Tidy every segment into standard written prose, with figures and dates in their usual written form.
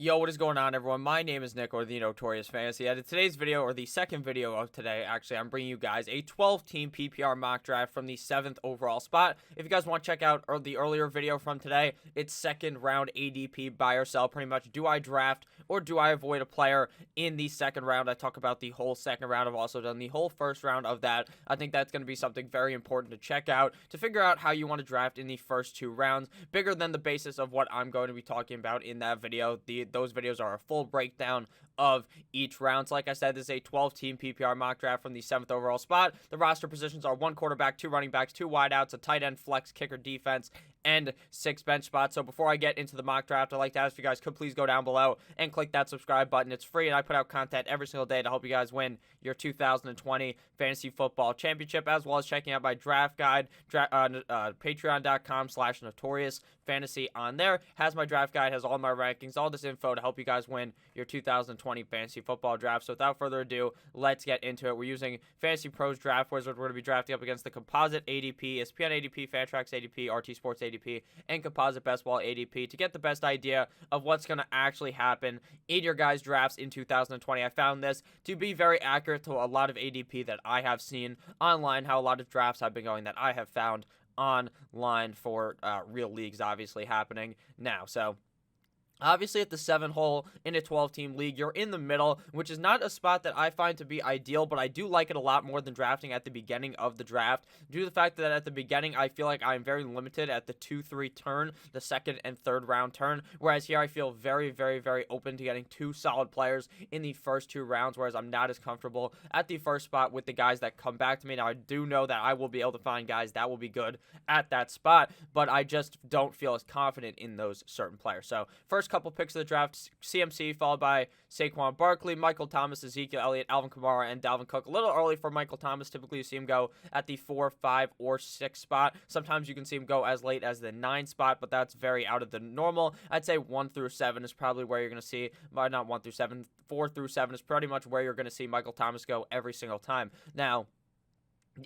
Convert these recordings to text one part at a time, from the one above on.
Yo, what is going on, everyone? My name is Nick, or the Notorious Fantasy, and in today's video, or the second video of today, actually, I'm bringing you guys a 12-team PPR mock draft from the 7th overall spot. If you guys want to check out the earlier video from today, it's second round ADP, buy or sell, pretty much. Do I draft or do I avoid a player in the second round? I talk about the whole second round. I've also done the whole first round of that. I think that's going to be something very important to check out, to figure out how you want to draft in the first two rounds, bigger than the basis of what I'm going to be talking about in that video. Those videos are a full breakdown of each round. So like I said, this is a 12-team PPR mock draft from the 7th overall spot. The roster positions are 1 quarterback, 2 running backs, 2 wideouts, a tight end, flex, kicker, defense, and 6 bench spots. So before I get into the mock draft, I'd like to ask if you guys could please go down below and click that subscribe button. It's free, and I put out content every single day to help you guys win your 2020 Fantasy Football Championship, as well as checking out my draft guide, patreon.com/notorious fantasy on there. Has my draft guide, has all my rankings, all this info to help you guys win your 2020 Fantasy Football Draft. So without further ado, let's get into it. We're using Fantasy Pros Draft Wizard. We're going to be drafting up against the Composite ADP, ESPN ADP, Fantrax ADP, RT Sports ADP, and Composite Best Ball ADP to get the best idea of what's going to actually happen in your guys' drafts in 2020. I found this to be very accurate to a lot of ADP that I have seen online, how a lot of drafts have been going that I have found online for real leagues obviously happening now. So obviously, at the 7 hole in a 12-team league, you're in the middle, which is not a spot that I find to be ideal, but I do like it a lot more than drafting at the beginning of the draft, due to the fact that at the beginning, I feel like I'm very limited at the 2-3 turn, the second and third round turn, whereas here I feel very, very, very open to getting 2 solid players in the first 2 rounds, whereas I'm not as comfortable at the first spot with the guys that come back to me. Now, I do know that I will be able to find guys that will be good at that spot, but I just don't feel as confident in those certain players. So, first couple picks of the draft, CMC, followed by Saquon Barkley, Michael Thomas, Ezekiel Elliott, Alvin Kamara, and Dalvin Cook. A little early for Michael Thomas. Typically, you see him go at the 4, 5, or 6 spot. Sometimes you can see him go as late as the 9 spot, but that's very out of the normal. I'd say 1 through 7 is probably where you're going to see, not 1 through 7, 4 through 7 is pretty much where you're going to see Michael Thomas go every single time. Now,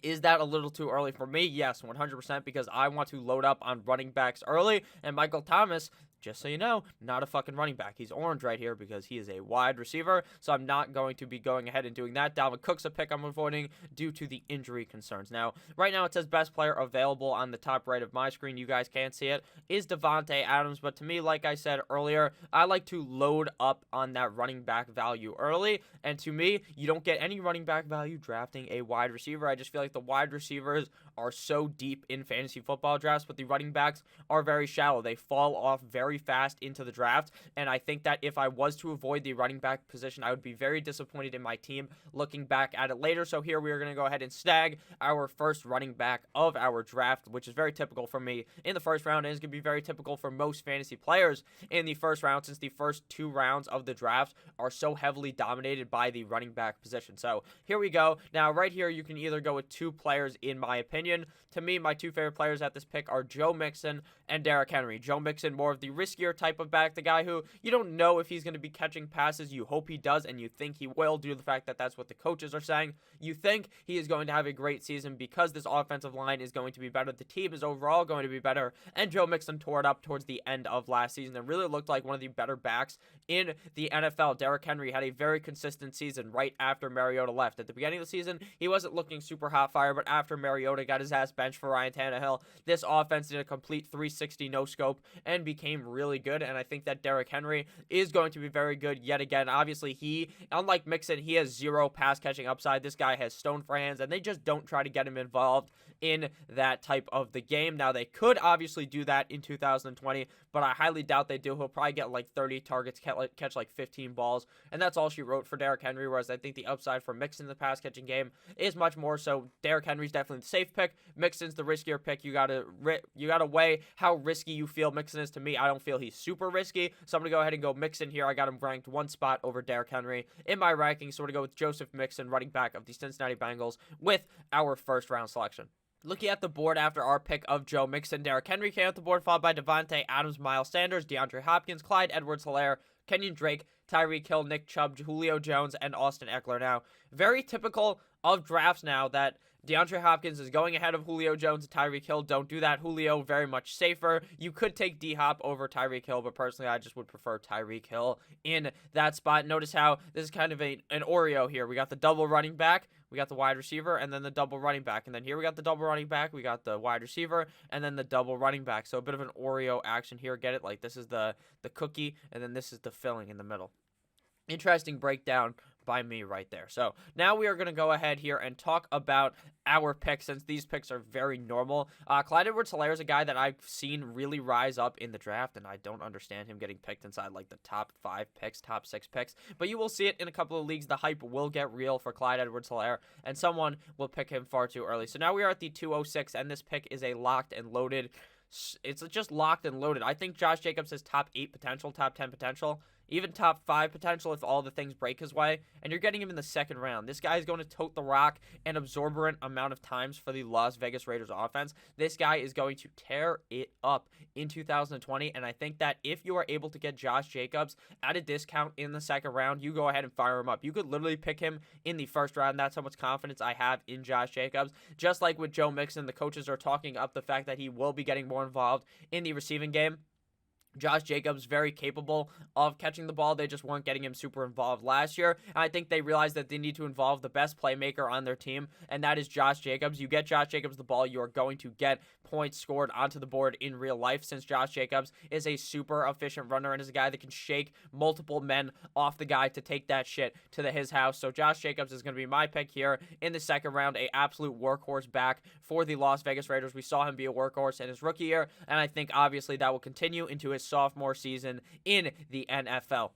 is that a little too early for me? Yes, 100%, because I want to load up on running backs early, and Michael Thomas, just so you know, not a fucking running back. He's orange right here because he is a wide receiver, so I'm not going to be going ahead and doing that. Dalvin Cook's a pick I'm avoiding due to the injury concerns. Now, right now it says best player available on the top right of my screen. You guys can't see it. Is Davante Adams, but to me, like I said earlier, I like to load up on that running back value early, and to me, you don't get any running back value drafting a wide receiver. I just feel like the wide receivers are so deep in fantasy football drafts, but the running backs are very shallow. They fall off very fast into the draft, and I think that if I was to avoid the running back position, I would be very disappointed in my team looking back at it later. So here we are going to go ahead and snag our first running back of our draft, which is very typical for me in the first round, and is going to be very typical for most fantasy players in the first round, since the first 2 rounds of the draft are so heavily dominated by the running back position. So here we go. Now, right here, you can either go with 2 players, in my opinion. To me, my 2 favorite players at this pick are Joe Mixon and Derrick Henry. Joe Mixon, more of the riskier type of back, the guy who you don't know if he's going to be catching passes. You hope he does, and you think he will, due to the fact that that's what the coaches are saying. You think he is going to have a great season because this offensive line is going to be better. The team is overall going to be better, and Joe Mixon tore it up towards the end of last season and really looked like one of the better backs in the NFL. Derrick Henry had a very consistent season right after Mariota left. At the beginning of the season, he wasn't looking super hot fire, but after Mariota got his ass benched for Ryan Tannehill, this offense did a complete 360 no-scope and became really good, and I think that Derrick Henry is going to be very good yet again. Obviously, he, unlike Mixon, he has 0 pass-catching upside. This guy has stone for hands, and they just don't try to get him involved in that type of the game. Now, they could obviously do that in 2020, but I highly doubt they do. He'll probably get like 30 targets, catch like 15 balls, and that's all she wrote for Derrick Henry, whereas I think the upside for Mixon in the pass-catching game is much more. So Derrick Henry's definitely the safe pick. Mixon's the riskier pick. You gotta weigh how risky you feel Mixon is. To me, I don't feel he's super risky, so I'm gonna go ahead and go Mixon here. I got him ranked 1 spot over Derrick Henry in my rankings, so we're gonna go with Joseph Mixon, running back of the Cincinnati Bengals, with our first round selection. Looking at the board after our pick of Joe Mixon, Derrick Henry came off the board, followed by Davante Adams, Miles Sanders, DeAndre Hopkins, Clyde Edwards-Helaire, Kenyon Drake, Tyreek Hill, Nick Chubb, Julio Jones, and Austin Eckler. Now, very typical of drafts now that DeAndre Hopkins is going ahead of Julio Jones and Tyreek Hill. Don't do that. Julio, very much safer. You could take D-Hop over Tyreek Hill, but personally, I just would prefer Tyreek Hill in that spot. Notice how this is kind of an Oreo here. We got the double running back, we got the wide receiver, and then the double running back. And then here we got the double running back, we got the wide receiver, and then the double running back. So a bit of an Oreo action here. Get it? Like this is the cookie, and then this is the filling in the middle. Interesting breakdown by me right there. So now we are going to go ahead here and talk about our picks, since these picks are very normal. Clyde Edwards-Helaire is a guy that I've seen really rise up in the draft, and I don't understand him getting picked inside like the top 5 picks, top 6 picks, but you will see it in a couple of leagues. The hype will get real for Clyde Edwards-Helaire, and someone will pick him far too early. So now we are at the 206, and this pick is a locked and loaded. It's just locked and loaded. I think Josh Jacobs has top 8 potential, top 10 potential, even top 5 potential if all the things break his way, and you're getting him in the second round. This guy is going to tote the rock an absorbent amount of times for the Las Vegas Raiders offense. This guy is going to tear it up in 2020, and I think that if you are able to get Josh Jacobs at a discount in the second round, you go ahead and fire him up. You could literally pick him in the first round. That's how much confidence I have in Josh Jacobs. Just like with Joe Mixon, the coaches are talking up the fact that he will be getting more involved in the receiving game. Josh Jacobs, very capable of catching the ball. They just weren't getting him super involved last year. And I think they realized that they need to involve the best playmaker on their team, and that is Josh Jacobs. You get Josh Jacobs the ball, you are going to get points scored onto the board in real life, since Josh Jacobs is a super efficient runner and is a guy that can shake multiple men off the guy to take that shit to his house. So Josh Jacobs is going to be my pick here in the second round, a absolute workhorse back for the Las Vegas Raiders. We saw him be a workhorse in his rookie year, and I think obviously that will continue into his sophomore season in the NFL.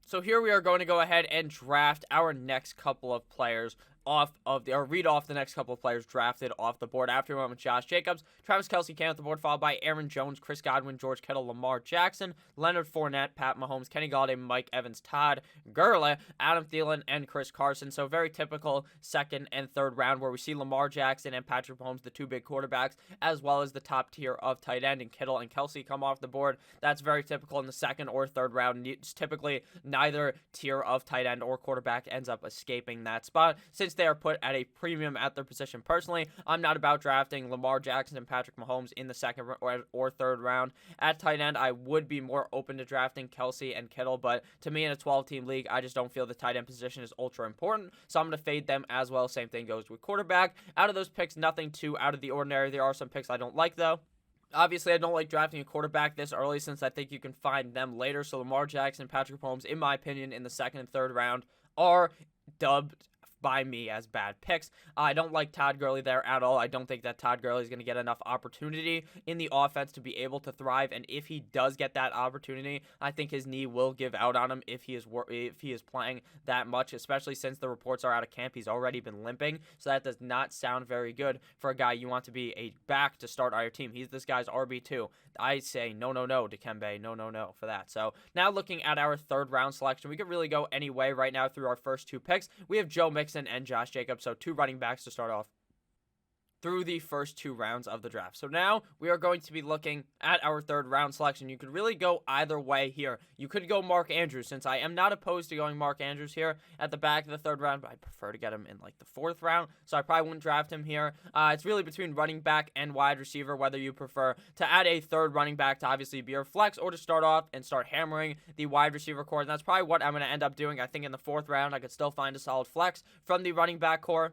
So here we are going to go ahead and draft our next couple of players read off the next couple of players drafted off the board. After we went with Josh Jacobs, Travis Kelce came off the board, followed by Aaron Jones, Chris Godwin, George Kittle, Lamar Jackson, Leonard Fournette, Pat Mahomes, Kenny Golladay, Mike Evans, Todd Gurley, Adam Thielen, and Chris Carson. So very typical second and third round, where we see Lamar Jackson and Patrick Mahomes, the two big quarterbacks, as well as the top tier of tight end, and Kittle and Kelce come off the board. That's very typical in the second or third round. It's typically neither tier of tight end or quarterback ends up escaping that spot, since they are put at a premium at their position. Personally, I'm not about drafting Lamar Jackson and Patrick Mahomes in the second or third round. At tight end, I would be more open to drafting Kelce and Kittle, but to me in a 12-team league, I just don't feel the tight end position is ultra important, so I'm going to fade them as well. Same thing goes with quarterback. Out of those picks, nothing too out of the ordinary. There are some picks I don't like, though. Obviously, I don't like drafting a quarterback this early, since I think you can find them later. So Lamar Jackson and Patrick Mahomes, in my opinion, in the second and third round are dubbed by me as bad picks. I don't like Todd Gurley there at all. I don't think that Todd Gurley is going to get enough opportunity in the offense to be able to thrive, and if he does get that opportunity, I think his knee will give out on him if he is playing that much, especially since the reports are out of camp. He's already been limping, so that does not sound very good for a guy you want to be a back to start on your team. He's this guy's RB2. I say no, Dikembe, no for that. So now looking at our third round selection, we could really go any way right now through our first two picks. We have Joe Mixon and Josh Jacobs, so two running backs to start off through the first two rounds of the draft. So now we are going to be looking at our third round selection. You could really go either way here. You could go Mark Andrews, since I am not opposed to going Mark Andrews here at the back of the third round, but I prefer to get him in like the fourth round, so I probably wouldn't draft him here. It's really between running back and wide receiver, whether you prefer to add a third running back to obviously be your flex, or to start off and start hammering the wide receiver core. And that's probably what I'm going to end up doing. I think in the fourth round, I could still find a solid flex from the running back core.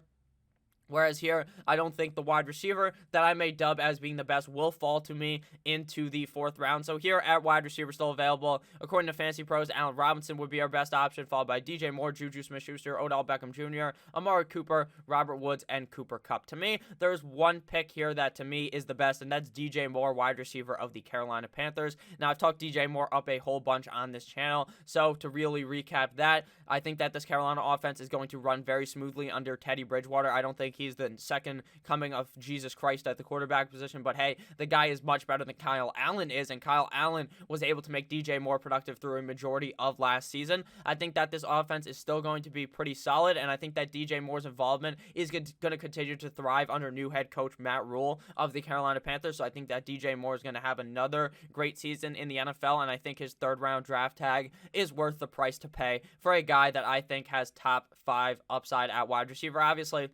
Whereas here, I don't think the wide receiver that I may dub as being the best will fall to me into the fourth round. So here at wide receiver, still available, according to Fantasy Pros, Allen Robinson would be our best option, followed by DJ Moore, Juju Smith-Schuster, Odell Beckham Jr., Amari Cooper, Robert Woods, and Cooper Kupp. To me, there's one pick here that to me is the best, and that's DJ Moore, wide receiver of the Carolina Panthers. Now, I've talked DJ Moore up a whole bunch on this channel, so to really recap that, I think that this Carolina offense is going to run very smoothly under Teddy Bridgewater. I don't think he's the second coming of Jesus Christ at the quarterback position, but hey, the guy is much better than Kyle Allen is, and Kyle Allen was able to make DJ more productive through a majority of last season. I think that this offense is still going to be pretty solid, and I think that DJ Moore's involvement is going to continue to thrive under new head coach Matt Rule of the Carolina Panthers, so I think that DJ Moore is going to have another great season in the NFL, and I think his third-round draft tag is worth the price to pay for a guy that I think has top 5 upside at wide receiver. Obviously,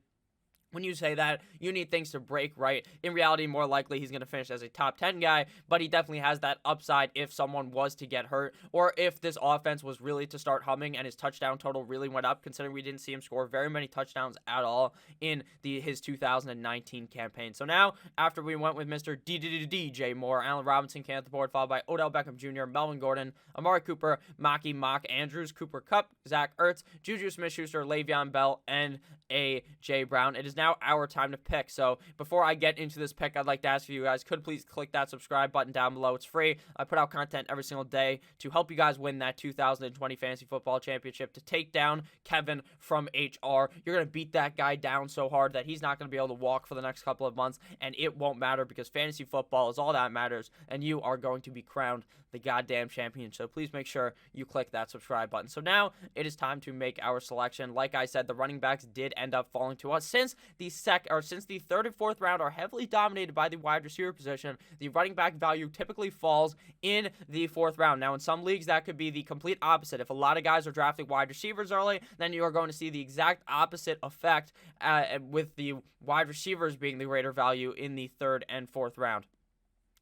when you say that, you need things to break right. In reality, more likely he's going to finish as a top 10 guy, but he definitely has that upside if someone was to get hurt, or if this offense was really to start humming and his touchdown total really went up, considering we didn't see him score very many touchdowns at all in his 2019 campaign. So now, after we went with Mr. DJ Moore, Allen Robinson came at the board, followed by Odell Beckham Jr., Melvin Gordon, Amari Cooper, Maki Mock Andrews, Cooper Kupp, Zach Ertz, Juju Smith-Schuster, Le'Veon Bell, and A.J. Brown. It is now our time to pick. So before I get into this pick, I'd like to ask if you guys could please click that subscribe button down below. It's free. I put out content every single day to help you guys win that 2020 Fantasy Football Championship, to take down Kevin from HR. You're going to beat that guy down so hard that he's not going to be able to walk for the next couple of months, and it won't matter because fantasy football is all that matters, and you are going to be crowned the goddamn champion. So please make sure you click that subscribe button. So now it is time to make our selection. Like I said, the running backs did end up falling to us since the third and fourth round are heavily dominated by the wide receiver position. The running back value typically falls in the fourth round. Now, in some leagues, that could be the complete opposite. If a lot of guys are drafting wide receivers early, then you are going to see the exact opposite effect with the wide receivers being the greater value in the third and fourth round,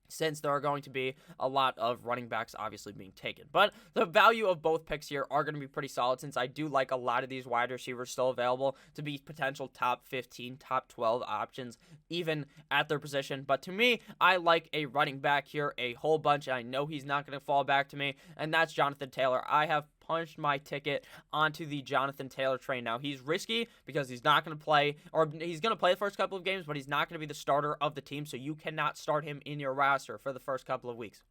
since there are going to be a lot of running backs obviously being taken. But the value of both picks here are going to be pretty solid, since I do like a lot of these wide receivers still available to be potential top 15, top 12 options, even at their position. But to me, I like a running back here a whole bunch, and I know he's not going to fall back to me, and that's Jonathan Taylor. I have punched my ticket onto the Jonathan Taylor train. Now, he's risky because he's not going to play, or he's going to play the first couple of games, but he's not going to be the starter of the team, so you cannot start him in your roster for the first couple of weeks.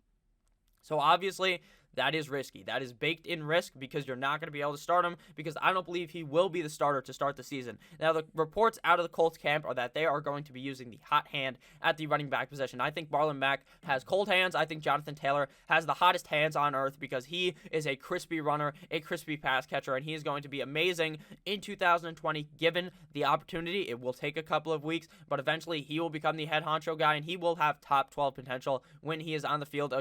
So obviously, that is risky. That is baked in risk because you're not going to be able to start him, because I don't believe he will be the starter to start the season. Now, the reports out of the Colts camp are that they are going to be using the hot hand at the running back position. I think Marlon Mack has cold hands. I think Jonathan Taylor has the hottest hands on earth because he is a crispy runner, a crispy pass catcher, and he is going to be amazing in 2020 given the opportunity. It will take a couple of weeks, but eventually he will become the head honcho guy, and he will have top 12 potential when he is on the field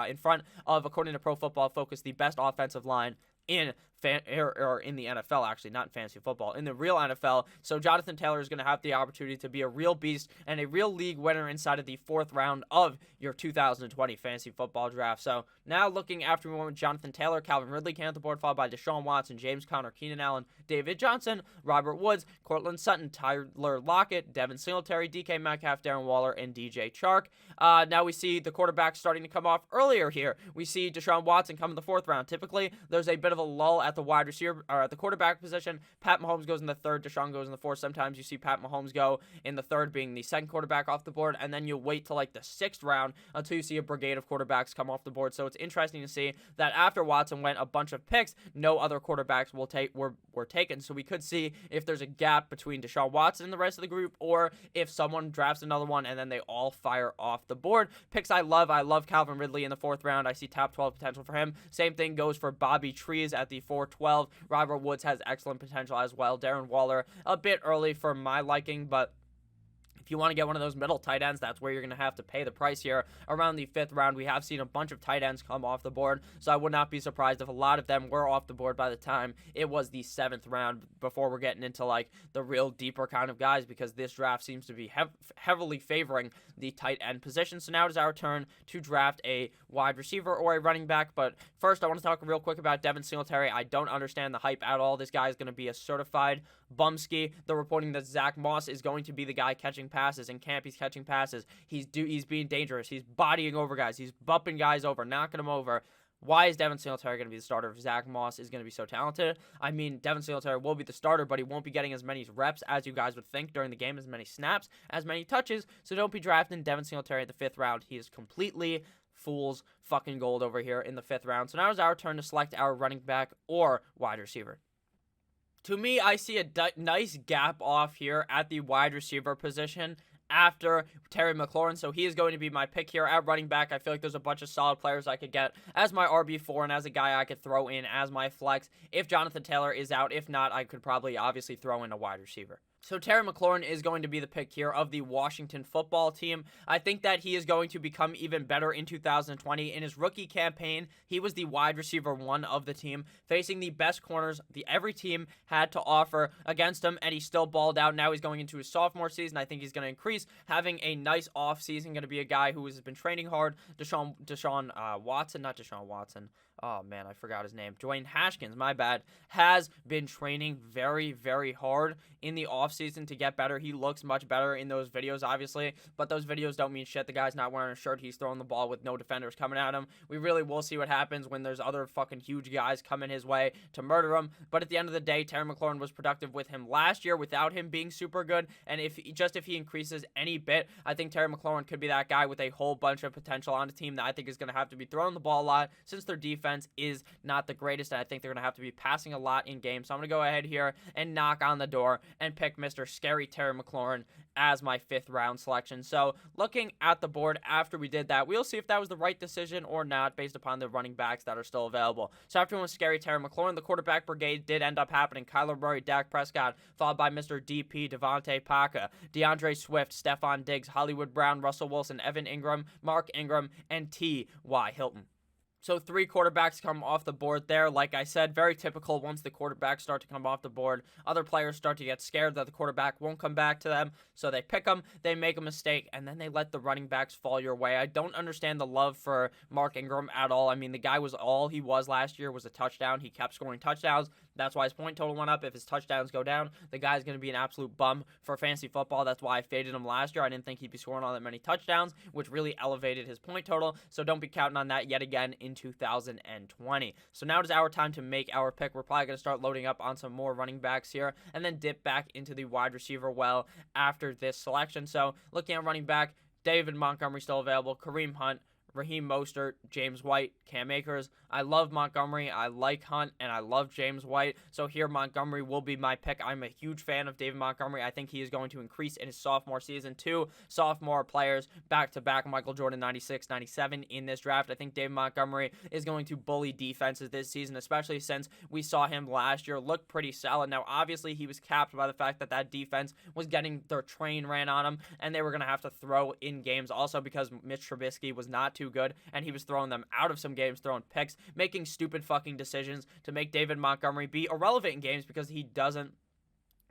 in front of, according to Pro Football Focus, the best offensive line in the NFL, actually, not in fantasy football, in the real NFL. So Jonathan Taylor is going to have the opportunity to be a real beast and a real league winner inside of the fourth round of your 2020 fantasy football draft. So now looking after we went with Jonathan Taylor, Calvin Ridley came at the board, followed by Deshaun Watson, James Conner, Keenan Allen, David Johnson, Robert Woods, Cortland Sutton, Tyler Lockett, Devin Singletary, DK Metcalf, Darren Waller, and DJ Chark. Now we see the quarterbacks starting to come off earlier here. We see Deshaun Watson come in the fourth round. Typically, there's a bit of a lull at the wide receiver or at the quarterback position. Pat Mahomes goes in the third, Deshaun goes in the fourth. Sometimes you see Pat Mahomes go in the third, being the second quarterback off the board, and then you'll wait till like the sixth round until you see a brigade of quarterbacks come off the board. So it's interesting to see that after Watson went a bunch of picks, no other quarterbacks were taken. So we could see if there's a gap between Deshaun Watson and the rest of the group, or if someone drafts another one and then they all fire off the board. Picks I love Calvin Ridley in the fourth round. I see top 12 potential for him. Same thing goes for Bobby Trees at the 4-12. Robert Woods has excellent potential as well. Darren Waller, a bit early for my liking, but if you want to get one of those middle tight ends, that's where you're going to have to pay the price here. Around the fifth round, we have seen a bunch of tight ends come off the board, so I would not be surprised if a lot of them were off the board by the time it was the seventh round, before we're getting into like the real deeper kind of guys, because this draft seems to be heavily favoring the tight end position. So now it is our turn to draft a wide receiver or a running back, but first I want to talk real quick about Devin Singletary. I don't understand the hype at all. This guy is going to be a certified bumski. They're reporting that Zach Moss is going to be the guy catching passes. In camp, he's catching passes. He's being dangerous. He's bodying over guys. He's bumping guys over, knocking them over. Why is Devin Singletary going to be the starter if Zach Moss is going to be so talented? I mean, Devin Singletary will be the starter, but he won't be getting as many reps as you guys would think during the game, as many snaps, as many touches. So don't be drafting Devin Singletary in the fifth round. He is completely fool's fucking gold over here in the fifth round. So now it's our turn to select our running back or wide receiver. To me, I see a nice gap off here at the wide receiver position after Terry McLaurin, so he is going to be my pick here at running back. I feel like there's a bunch of solid players I could get as my RB4 and as a guy I could throw in as my flex if Jonathan Taylor is out. If not, I could probably obviously throw in a wide receiver. So Terry McLaurin is going to be the pick here of the Washington football team. I think that he is going to become even better in 2020. In his rookie campaign, he was the wide receiver 1 of the team, facing the best corners every team had to offer against him, and he still balled out. Now he's going into his sophomore season. I think he's going to increase, having a nice offseason, going to be a guy who has been training hard. Deshaun Watson. Oh, man, I forgot his name. Dwayne Haskins, my bad, has been training very, very hard in the offseason to get better. He looks much better in those videos, obviously, but those videos don't mean shit. The guy's not wearing a shirt. He's throwing the ball with no defenders coming at him. We really will see what happens when there's other fucking huge guys coming his way to murder him. But at the end of the day, Terry McLaurin was productive with him last year without him being super good. And if he increases any bit, I think Terry McLaurin could be that guy with a whole bunch of potential on a team that I think is going to have to be throwing the ball a lot since their defense is not the greatest, and I think they're going to have to be passing a lot in games. So I'm going to go ahead here and knock on the door and pick Mr. Scary Terry McLaurin as my 5th round selection. So looking at the board after we did that, we'll see if that was the right decision or not based upon the running backs that are still available. So after one Scary Terry McLaurin, the quarterback brigade did end up happening. Kyler Murray, Dak Prescott, followed by Mr. DP, Devontae Parker, DeAndre Swift, Stephon Diggs, Hollywood Brown, Russell Wilson, Evan Ingram, Mark Ingram, and T.Y. Hilton. So 3 quarterbacks come off the board there. Like I said, very typical once the quarterbacks start to come off the board. Other players start to get scared that the quarterback won't come back to them. So they pick them, they make a mistake, and then they let the running backs fall your way. I don't understand the love for Mark Ingram at all. I mean, the guy was all he was last year was a touchdown. He kept scoring touchdowns. That's why his point total went up. If his touchdowns go down, the guy's going to be an absolute bum for fantasy football. That's why I faded him last year. I didn't think he'd be scoring all that many touchdowns, which really elevated his point total. So don't be counting on that yet again in 2020. So now it is our time to make our pick. We're probably going to start loading up on some more running backs here and then dip back into the wide receiver well after this selection. So looking at running back, David Montgomery still available, Kareem Hunt, Raheem Mostert, James White, Cam Akers. I love Montgomery, I like Hunt, and I love James White. So here Montgomery will be my pick. I'm a huge fan of David Montgomery. I think he is going to increase in his sophomore season. 2 sophomore players back-to-back, Michael Jordan 96, 97 in this draft. I think David Montgomery is going to bully defenses this season, especially since we saw him last year look pretty solid. Now, obviously, he was capped by the fact that that defense was getting their train ran on him, and they were going to have to throw in games also because Mitch Trubisky was not too good, and he was throwing them out of some games, throwing picks, making stupid fucking decisions to make David Montgomery be irrelevant in games because he doesn't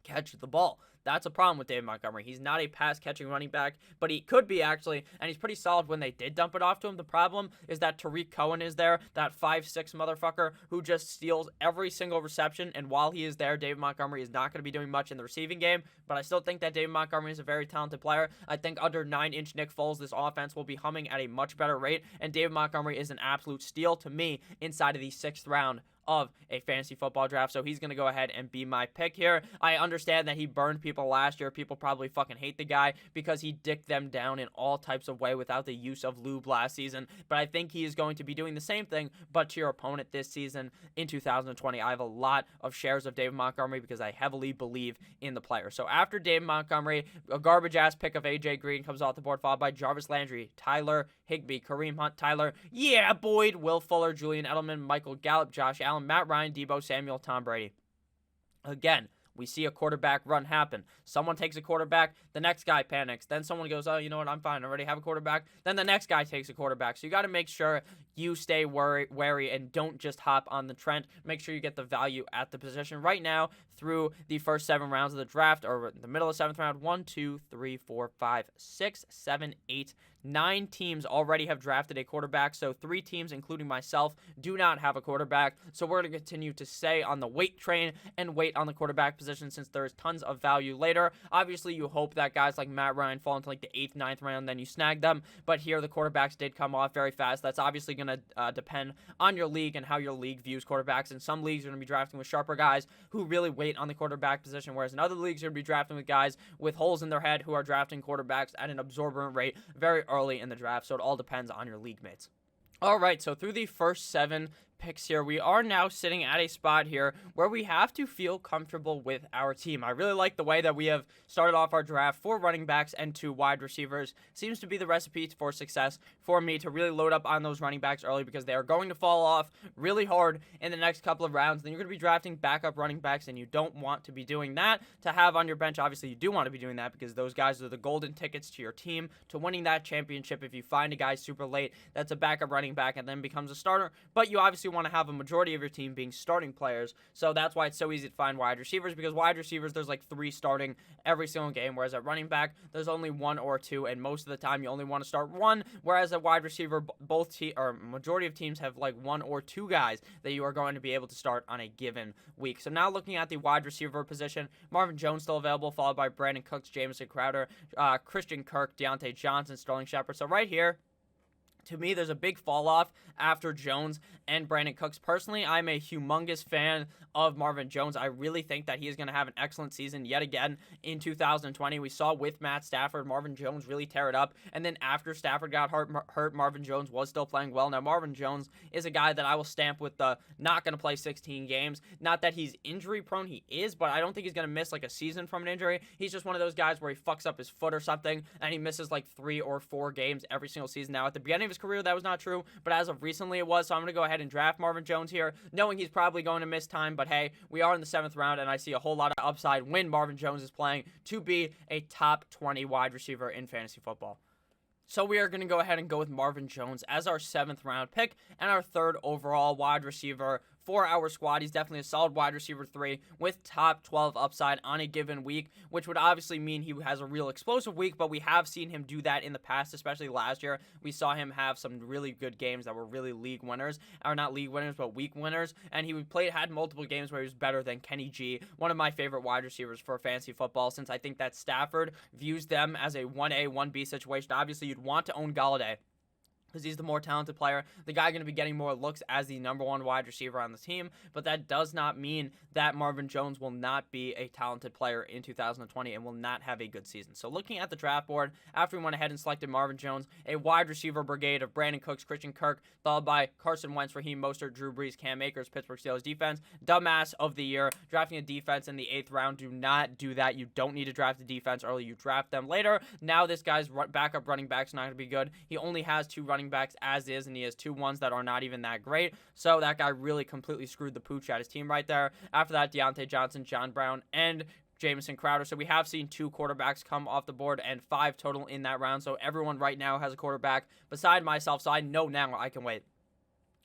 catch the ball. That's a problem with David Montgomery. He's not a pass-catching running back, but he could be actually, and he's pretty solid when they did dump it off to him. The problem is that Tariq Cohen is there, that 5'6" motherfucker who just steals every single reception, and while he is there, David Montgomery is not going to be doing much in the receiving game, but I still think that David Montgomery is a very talented player. I think under 9-inch Nick Foles, this offense will be humming at a much better rate, and David Montgomery is an absolute steal to me inside of the 6th round of a fantasy football draft, so he's going to go ahead and be my pick here. I understand that he burned people last year. People probably fucking hate the guy because he dicked them down in all types of way without the use of lube last season, but I think he is going to be doing the same thing, but to your opponent this season in 2020. I have a lot of shares of David Montgomery because I heavily believe in the player. So after David Montgomery, a garbage-ass pick of A.J. Green comes off the board, followed by Jarvis Landry, Tyler Higbee, Kareem Hunt, Boyd, Will Fuller, Julian Edelman, Michael Gallup, Josh Allen, Matt Ryan, Deebo Samuel, Tom Brady. Again, we see a quarterback run happen. Someone takes a quarterback, the next guy panics. Then someone goes, oh, you know what, I'm fine. I already have a quarterback. Then the next guy takes a quarterback. So you got to make sure you stay wary and don't just hop on the trend. Make sure you get the value at the position. Right now, through the first 7 rounds of the draft, or the middle of the 7th round, 1, 2, 3, 4, 5, 6, 7, 8, 9 teams already have drafted a quarterback, so 3 teams, including myself, do not have a quarterback. So we're going to continue to stay on the wait train and wait on the quarterback position since there's tons of value later. Obviously, you hope that guys like Matt Ryan fall into like the 8th, 9th round, then you snag them. But here, the quarterbacks did come off very fast. That's obviously going to depend on your league and how your league views quarterbacks. In some leagues, you're going to be drafting with sharper guys who really wait on the quarterback position, whereas in other leagues, you're going to be drafting with guys with holes in their head who are drafting quarterbacks at an absorbent rate very early in the draft, so it all depends on your league mates. All right, so through the first 7 picks here, we are now sitting at a spot here where we have to feel comfortable with our team. I really like the way that we have started off our draft. 4 running backs and 2 wide receivers seems to be the recipe for success for me to really load up on those running backs early, because they are going to fall off really hard in the next couple of rounds. Then you're going to be drafting backup running backs, and you don't want to be doing that to have on your bench. Obviously, you do want to be doing that because those guys are the golden tickets to your team to winning that championship. If you find a guy super late that's a backup running back and then becomes a starter, but you obviously want to have a majority of your team being starting players. So that's why it's so easy to find wide receivers, because wide receivers, there's like 3 starting every single game, whereas at running back, there's only 1 or 2, and most of the time you only want to start 1, whereas at wide receiver, majority of teams have like 1 or 2 guys that you are going to be able to start on a given week. So now looking at the wide receiver position, Marvin Jones still available, followed by Brandon Cooks, Jamison Crowder, Christian Kirk, Deontay Johnson, Sterling Shepard. So right here, to me, there's a big fall off after Jones and Brandon Cooks. Personally, I'm a humongous fan of Marvin Jones. I really think that he is going to have an excellent season yet again in 2020. We saw with Matt Stafford, Marvin Jones really tear it up. And then after Stafford got hurt, Marvin Jones was still playing well. Now, Marvin Jones is a guy that I will stamp with the not going to play 16 games. Not that he's injury prone, he is, but I don't think he's going to miss like a season from an injury. He's just one of those guys where he fucks up his foot or something, and he misses like 3 or 4 games every single season. Now, at the beginning of his career, that was not true, but as of recently it was. So I'm going to go ahead and draft Marvin Jones here, knowing he's probably going to miss time, but hey, we are in the 7th round, and I see a whole lot of upside when Marvin Jones is playing to be a top 20 wide receiver in fantasy football. So we are going to go ahead and go with Marvin Jones as our 7th round pick and our 3rd overall wide receiver for our squad. He's definitely a solid wide receiver 3 with top 12 upside on a given week, which would obviously mean he has a real explosive week, but we have seen him do that in the past, especially last year. We saw him have some really good games that were really league winners, or not league winners, but week winners, and he had multiple games where he was better than Kenny G, one of my favorite wide receivers for fantasy football, since I think that Stafford views them as a 1A, 1B situation. Obviously, you'd want to own Galladay, because he's the more talented player, the guy going to be getting more looks as the number 1 wide receiver on the team, but that does not mean that Marvin Jones will not be a talented player in 2020 and will not have a good season. So looking at the draft board, after we went ahead and selected Marvin Jones, a wide receiver brigade of Brandon Cooks, Christian Kirk, followed by Carson Wentz, Raheem Mostert, Drew Brees, Cam Akers, Pittsburgh Steelers defense. Dumbass of the year, drafting a defense in the 8th round. Do not do that. You don't need to draft the defense early. You draft them later. Now this guy's backup running back's not going to be good. He only has 2 running backs as is, and he has 2 ones that are not even that great. So that guy really completely screwed the pooch at his team right there. After that, Deontay Johnson, John Brown, and Jamison Crowder. So we have seen 2 quarterbacks come off the board and 5 total in that round. So everyone right now has a quarterback beside myself. So I know now I can wait.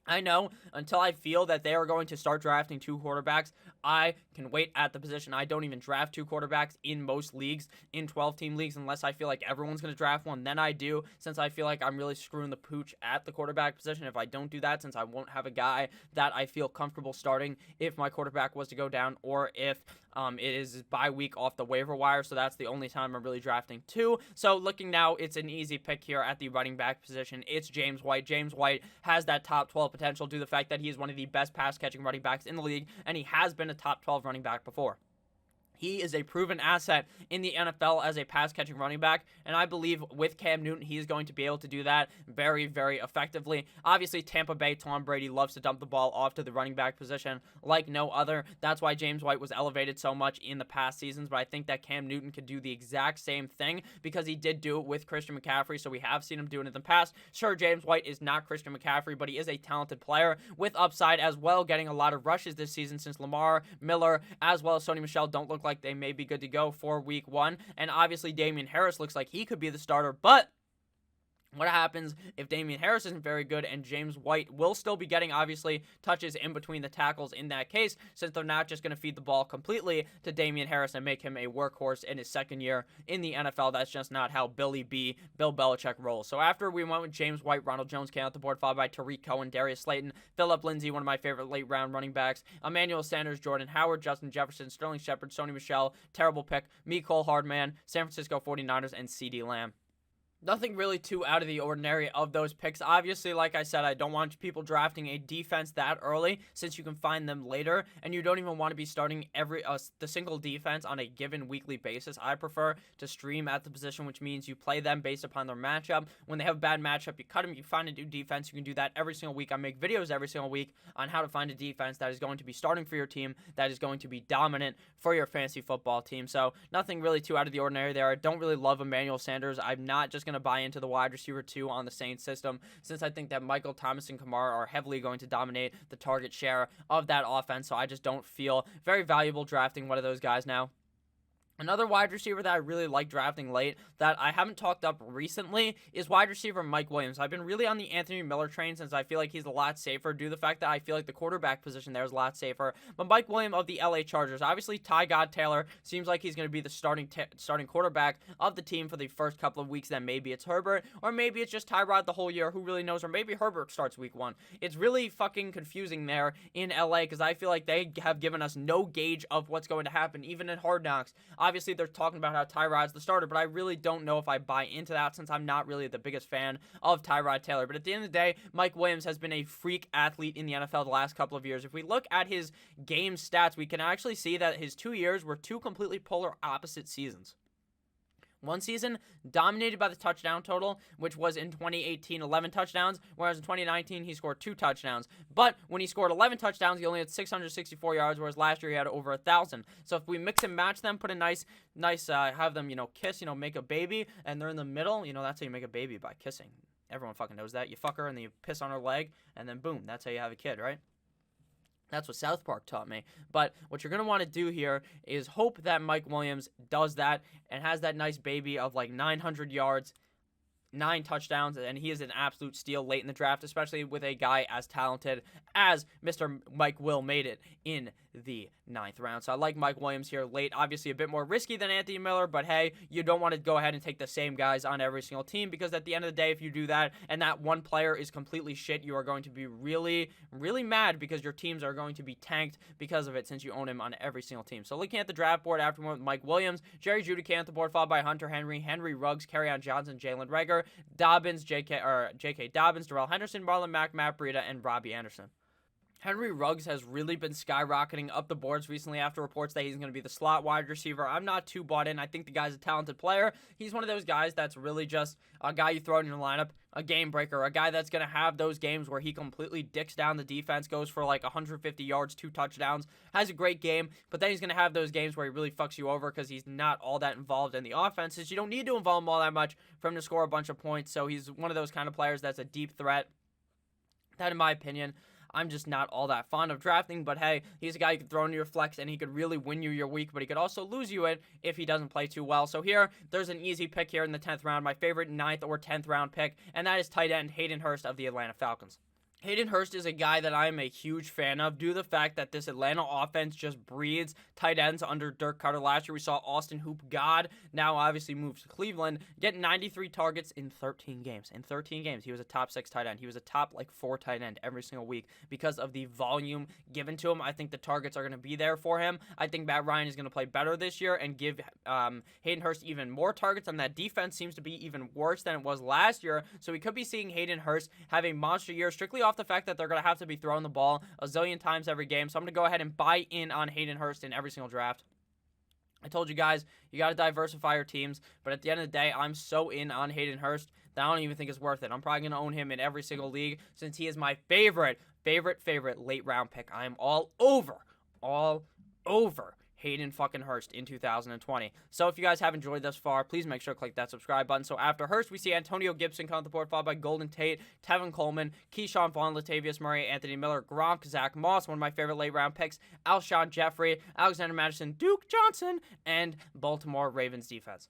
I know until I feel that they are going to start drafting 2 quarterbacks, I can wait at the position. I don't even draft 2 quarterbacks in most leagues, in 12-team leagues, unless I feel like everyone's going to draft one. Then I do, since I feel like I'm really screwing the pooch at the quarterback position. If I don't do that, since I won't have a guy that I feel comfortable starting if my quarterback was to go down, or if it is bye week off the waiver wire. So that's the only time I'm really drafting 2. So looking now, it's an easy pick here at the running back position. It's James White. James White has that top 12 potential due to the fact that he is one of the best pass-catching running backs in the league, and he has been a top 12 running back before. He is a proven asset in the NFL as a pass-catching running back, and I believe with Cam Newton, he is going to be able to do that very, very effectively. Obviously, Tampa Bay, Tom Brady loves to dump the ball off to the running back position like no other. That's why James White was elevated so much in the past seasons, but I think that Cam Newton could do the exact same thing because he did do it with Christian McCaffrey, so we have seen him do it in the past. Sure, James White is not Christian McCaffrey, but he is a talented player with upside as well, getting a lot of rushes this season since Lamar, Miller, as well as Sony Michel don't look like they may be good to go for week 1. And obviously Damian Harris looks like he could be the starter, but what happens if Damian Harris isn't very good and James White will still be getting, obviously, touches in between the tackles in that case, since they're not just going to feed the ball completely to Damian Harris and make him a workhorse in his 2nd year in the NFL. That's just not how Bill Belichick rolls. So after we went with James White, Ronald Jones came out the board, followed by Tariq Cohen, Darius Slayton, Phillip Lindsay, one of my favorite late-round running backs, Emmanuel Sanders, Jordan Howard, Justin Jefferson, Sterling Shepard, Sony Michel, terrible pick, Mecole Hardman, San Francisco 49ers, and CeeDee Lamb. Nothing really too out of the ordinary of those picks. Obviously, like I said, I don't want people drafting a defense that early since you can find them later, and you don't even want to be starting the single defense on a given weekly basis. I prefer to stream at the position, which means you play them based upon their matchup. When they have a bad matchup, you cut them, you find a new defense. You can do that every single week. I make videos every single week on how to find a defense that is going to be starting for your team, that is going to be dominant for your fantasy football team. So nothing really too out of the ordinary there. I don't really love Emmanuel Sanders. I'm not just going to buy into the wide receiver 2 on the Saints system, since I think that Michael Thomas and Kamara are heavily going to dominate the target share of that offense, so I just don't feel very valuable drafting one of those guys now. Another wide receiver that I really like drafting late that I haven't talked up recently is wide receiver Mike Williams. I've been really on the Anthony Miller train since I feel like he's a lot safer due to the fact that I feel like the quarterback position there is a lot safer. But Mike Williams of the LA Chargers, obviously Ty Taylor seems like he's going to be the starting quarterback of the team for the first couple of weeks. Then maybe it's Herbert, or maybe it's just Tyrod the whole year. Who really knows? Or maybe Herbert starts week 1. It's really fucking confusing there in LA because I feel like they have given us no gauge of what's going to happen, even in Hard Knocks. Obviously, they're talking about how Tyrod's the starter, but I really don't know if I buy into that since I'm not really the biggest fan of Tyrod Taylor. But at the end of the day, Mike Williams has been a freak athlete in the NFL the last couple of years. If we look at his game stats, we can actually see that his 2 years were 2 completely polar opposite seasons. One season dominated by the touchdown total, which was in 2018, 11 touchdowns, whereas in 2019, he scored 2 touchdowns. But when he scored 11 touchdowns, he only had 664 yards, whereas last year he had over 1,000. So if we mix and match them, put a nice, have them, kiss, make a baby, and they're in the middle, that's how you make a baby, by kissing. Everyone fucking knows that. You fuck her, and then you piss on her leg, and then boom, that's how you have a kid, right? That's what South Park taught me. But what you're going to want to do here is hope that Mike Williams does that and has that nice baby of like 900 yards, 9 touchdowns, and he is an absolute steal late in the draft, especially with a guy as talented as Mr. Mike Will made it in the 9th round. So I like Mike Williams here late. Obviously a bit more risky than Anthony Miller, but hey, you don't want to go ahead and take the same guys on every single team, because at the end of the day, if you do that and that one player is completely shit, you are going to be really, really mad because your teams are going to be tanked because of it, since you own him on every single team. So looking at the draft board after Mike Williams, Jerry Jeudy came at the board, followed by Hunter Henry, Henry Ruggs, Kerryon Johnson, Jalen Reagor, Dobbins, J.K. Dobbins, Darrell Henderson, Marlon Mack, Matt Breida, and Robbie Anderson. Henry Ruggs has really been skyrocketing up the boards recently after reports that he's going to be the slot wide receiver. I'm not too bought in. I think the guy's a talented player. He's one of those guys that's really just a guy you throw in your lineup, a game breaker, a guy that's going to have those games where he completely dicks down the defense, goes for like 150 yards, 2 touchdowns, has a great game, but then he's going to have those games where he really fucks you over because he's not all that involved in the offenses. You don't need to involve him all that much for him to score a bunch of points, so he's one of those kind of players that's a deep threat. That, in my opinion, I'm just not all that fond of drafting, but hey, he's a guy you can throw into your flex, and he could really win you your week, but he could also lose you it if he doesn't play too well. So here, there's an easy pick here in the 10th round, my favorite 9th or 10th round pick, and that is tight end Hayden Hurst of the Atlanta Falcons. Hayden Hurst is a guy that I am a huge fan of due to the fact that this Atlanta offense just breeds tight ends under Dirk Cutter. Last year we saw Austin Hoop God, now obviously moves to Cleveland, get 93 targets in 13 games. In 13 games, he was a top 6 tight end. He was a top 4 tight end every single week because of the volume given to him. I think the targets are going to be there for him. I think Matt Ryan is going to play better this year and give Hayden Hurst even more targets, and that defense seems to be even worse than it was last year. So we could be seeing Hayden Hurst have a monster year strictly off the fact that they're going to have to be throwing the ball a zillion times every game. So I'm going to go ahead and buy in on Hayden Hurst in every single draft. I told you guys, you got to diversify your teams, but at the end of the day, I'm so in on Hayden Hurst that I don't even think it's worth it. I'm probably going to own him in every single league since he is my favorite late round pick. I am all over Hayden fucking Hurst in 2020. So if you guys have enjoyed thus far, please make sure to click that subscribe button. So after Hurst, we see Antonio Gibson come to the board, followed by Golden Tate, Tevin Coleman, Keyshawn Vaughn, Latavius Murray, Anthony Miller, Gronk, Zach Moss, one of my favorite late round picks, Alshon Jeffrey, Alexander Madison, Duke Johnson, and Baltimore Ravens defense.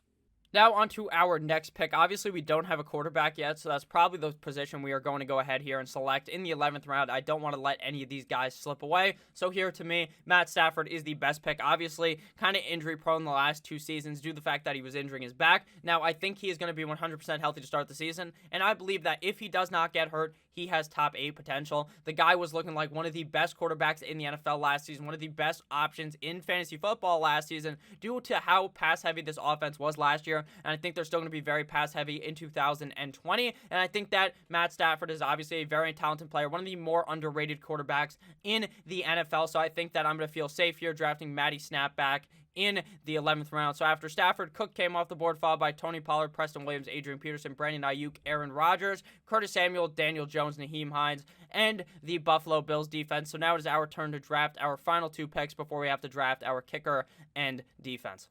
Now on to our next pick. Obviously, we don't have a quarterback yet, so that's probably the position we are going to go ahead here and select in the 11th round. I don't want to let any of these guys slip away. So here, to me, Matt Stafford is the best pick. Obviously, kind of injury-prone the last 2 seasons due to the fact that he was injuring his back. Now, I think he is going to be 100% healthy to start the season, and I believe that if he does not get hurt, he has top 8 potential. The guy was looking like one of the best quarterbacks in the NFL last season, one of the best options in fantasy football last season due to how pass-heavy this offense was last year, and I think they're still going to be very pass-heavy in 2020, and I think that Matt Stafford is obviously a very talented player, one of the more underrated quarterbacks in the NFL, so I think that I'm going to feel safe here drafting Matty Snapback in the 11th round. So after Stafford, Cook came off the board, followed by Tony Pollard, Preston Williams, Adrian Peterson, Brandon Ayuk, Aaron Rodgers, Curtis Samuel, Daniel Jones, Naheem Hines, and the Buffalo Bills defense. So now it is our turn to draft our final 2 picks before we have to draft our kicker and defense.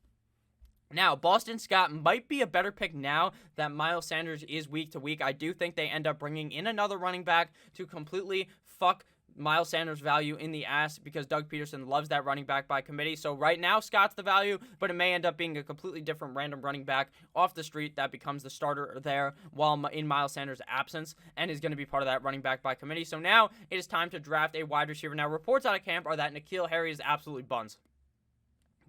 Now, Boston Scott might be a better pick now that Miles Sanders is week to week. I do think they end up bringing in another running back to completely fuck Miles Sanders' value in the ass because Doug Peterson loves that running back by committee. So right now, Scott's the value, but it may end up being a completely different random running back off the street that becomes the starter there while in Miles Sanders' absence and is going to be part of that running back by committee. So now it is time to draft a wide receiver. Now, reports out of camp are that N'Keal Harry is absolutely buns,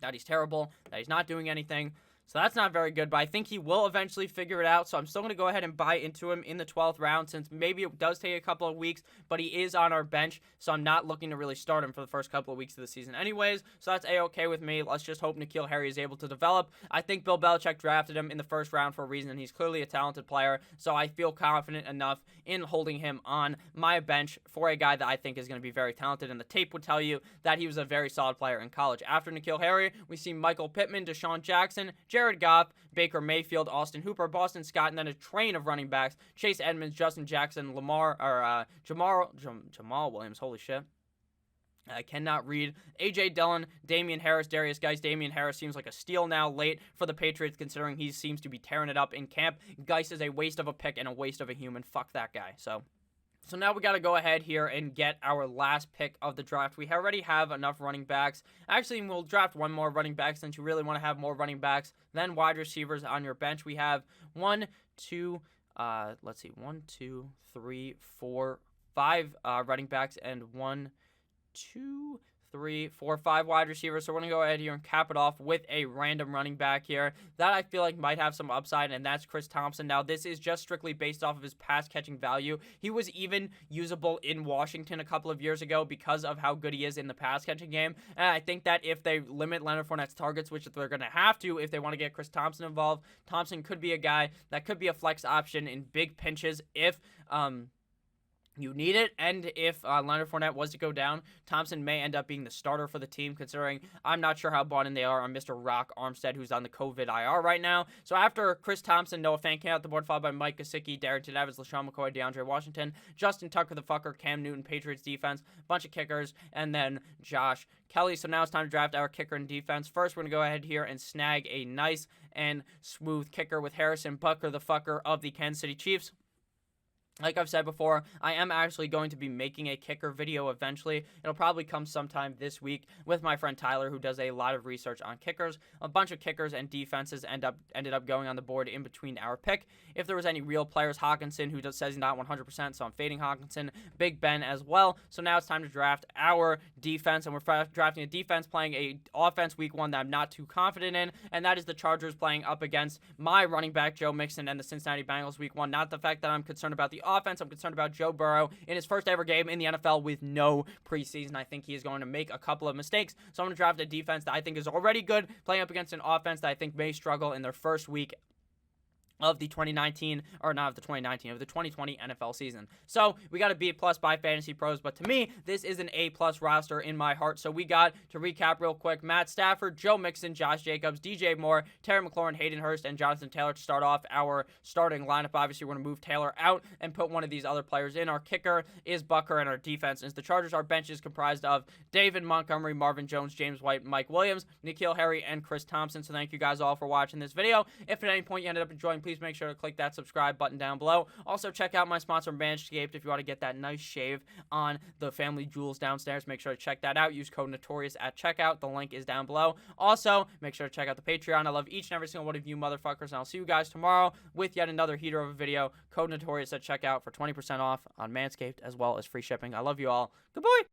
that he's terrible, that he's not doing anything. So that's not very good, but I think he will eventually figure it out. So I'm still going to go ahead and buy into him in the 12th round since maybe it does take a couple of weeks, but he is on our bench. So I'm not looking to really start him for the first couple of weeks of the season anyways. So that's A-okay with me. Let's just hope N'Keal Harry is able to develop. I think Bill Belichick drafted him in the first round for a reason, and he's clearly a talented player. So I feel confident enough in holding him on my bench for a guy that I think is going to be very talented. And the tape would tell you that he was a very solid player in college. After N'Keal Harry, we see Michael Pittman, Deshaun Jackson, Jared Goff, Baker Mayfield, Austin Hooper, Boston Scott, and then a train of running backs: Chase Edmonds, Justin Jackson, Jamal Williams. Holy shit. I cannot read. A.J. Dillon, Damian Harris, Darius Geis. Damian Harris seems like a steal now late for the Patriots considering he seems to be tearing it up in camp. Geis is a waste of a pick and a waste of a human. Fuck that guy. So now we got to go ahead here and get our last pick of the draft. We already have enough running backs. Actually, we'll draft one more running back since you really want to have more running backs than wide receivers on your bench. We have 5 running backs and 5 wide receivers. So we're going to go ahead here and cap it off with a random running back here that I feel like might have some upside, and that's Chris Thompson. Now, this is just strictly based off of his pass-catching value. He was even usable in Washington a couple of years ago because of how good he is in the pass-catching game, and I think that if they limit Leonard Fournette's targets, which they're going to have to if they want to get Chris Thompson involved, Thompson could be a guy that could be a flex option in big pinches if you need it, and if Leonard Fournette was to go down, Thompson may end up being the starter for the team, considering I'm not sure how bought in they are on Mr. Rock Armstead, who's on the COVID IR right now. So after Chris Thompson, Noah Fant came out the board, followed by Mike Gesicki, Darrington Evans, LaShawn McCoy, DeAndre Washington, Justin Tucker the fucker, Cam Newton, Patriots defense, bunch of kickers, and then Josh Kelly. So now it's time to draft our kicker and defense. First, we're going to go ahead here and snag a nice and smooth kicker with Harrison Butker the fucker of the Kansas City Chiefs. Like I've said before, I am actually going to be making a kicker video eventually. It'll probably come sometime this week with my friend Tyler, who does a lot of research on kickers. A bunch of kickers and defenses ended up going on the board in between our pick. If there was any real players, Hawkinson, who says he's not 100%, so I'm fading Hawkinson. Big Ben as well. So now it's time to draft our defense, and we're drafting a defense playing a offense week 1 that I'm not too confident in, and that is the Chargers playing up against my running back, Joe Mixon, and the Cincinnati Bengals week 1. Not the fact that I'm concerned about the offense. I'm concerned about Joe Burrow in his first ever game in the NFL with no preseason. I think he is going to make a couple of mistakes. So I'm going to draft a defense that I think is already good, playing up against an offense that I think may struggle in their first week of the 2020 NFL season. So we got a B+ by Fantasy Pros, but to me, this is an A+ roster in my heart. So we got, to recap real quick, Matt Stafford, Joe Mixon, Josh Jacobs, DJ Moore, Terry McLaurin, Hayden Hurst, and Jonathan Taylor to start off our starting lineup. Obviously, we're going to move Taylor out and put one of these other players in. Our kicker is Butker, and our defense is the Chargers. Our bench is comprised of David Montgomery, Marvin Jones, James White, Mike Williams, N'Keal Harry, and Chris Thompson. So thank you guys all for watching this video. If at any point you ended up enjoying, please make sure to click that subscribe button down below. Also, check out my sponsor, Manscaped, if you want to get that nice shave on the family jewels downstairs. Make sure to check that out. Use code Notorious at checkout. The link is down below. Also, make sure to check out the Patreon. I love each and every single one of you motherfuckers, and I'll see you guys tomorrow with yet another heater of a video. Code Notorious at checkout for 20% off on Manscaped, as well as free shipping. I love you all. Goodbye.